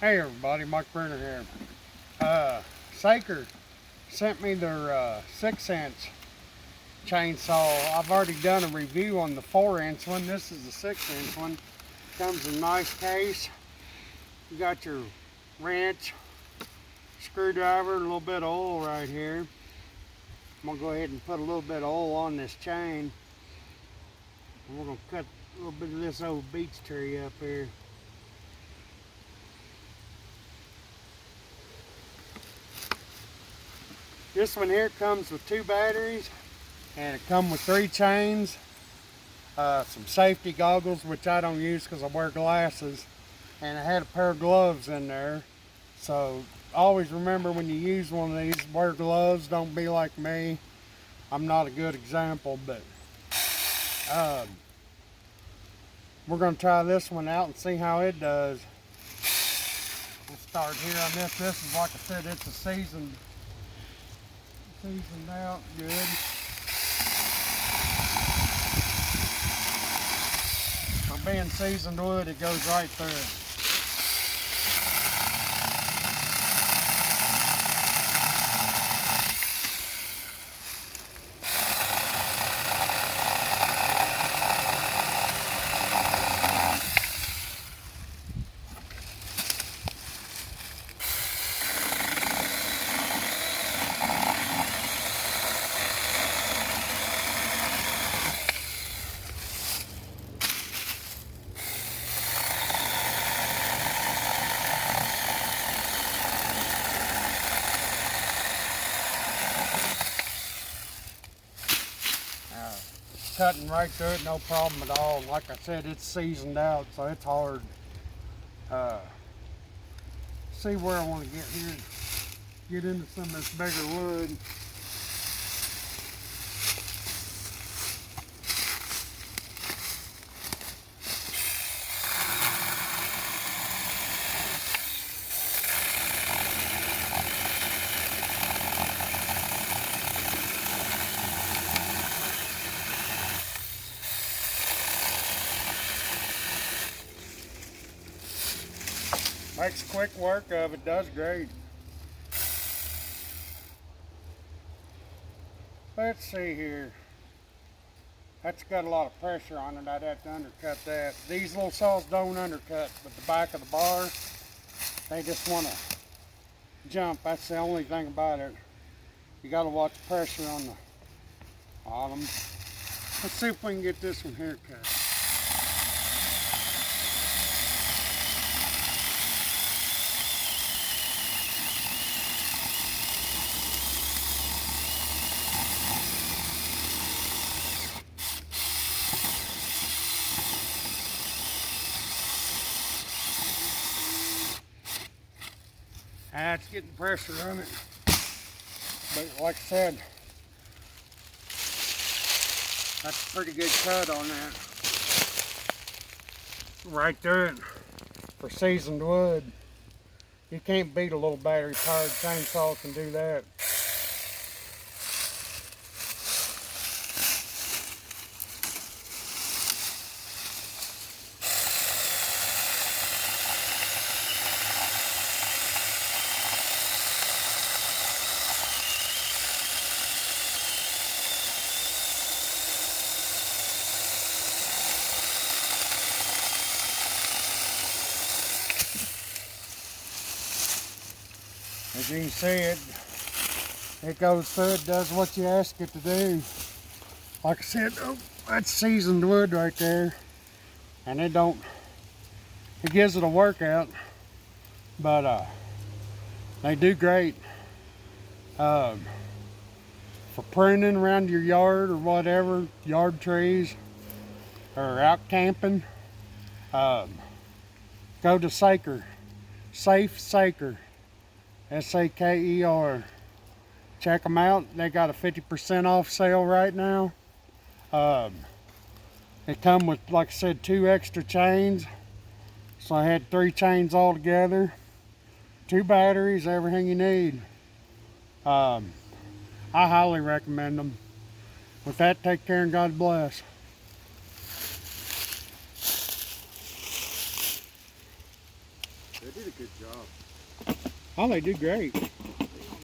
Hey everybody, Mike Brenner here. Saker sent me their 6-inch chainsaw. I've already done a review on the 4-inch one. This is the 6-inch one. Comes in a nice case. You got your wrench, screwdriver, and a little bit of oil right here. I'm gonna go ahead and put a little bit of oil on this chain. And we're gonna cut a little bit of this old beech tree up here. This one here comes with 2 batteries, and it comes with 3 chains, some safety goggles, which I don't use because I wear glasses, and I had a pair of gloves in there. So always remember, when you use one of these, wear gloves. Don't be like me. I'm not a good example, but we're going to try this one out and see how it does. We'll start here on this. This is, like I said, it's a seasoned out good. For being seasoned wood, it goes right through it. Cutting right through it, no problem at all. Like I said, it's seasoned out, so it's hard. See where I want to get here, get into some of this bigger wood. Makes quick work of it, does great. Let's see here. That's got a lot of pressure on it. I'd have to undercut that. These little saws don't undercut, but the back of the bar, they just want to jump. That's the only thing about it. You got to watch the pressure on the bottom. Let's see if we can get this one here cut. It's getting pressure on it, but like I said, that's a pretty good cut on that. Right through it for seasoned wood. You can't beat a little battery powered chainsaw can do that. As you can see, it goes through, it does what you ask it to do. Like I said, oh, that's seasoned wood right there. And it gives it a workout, but they do great for pruning around your yard or whatever, yard trees, or out camping. Go to Saker, Saker. Saker. Check them out. They got a 50% off sale right now. They come with, like I said, 2 extra chains. So I had 3 chains all together. 2 batteries, everything you need. I highly recommend them. With that, take care and God bless. They did a good job. Oh, they do great.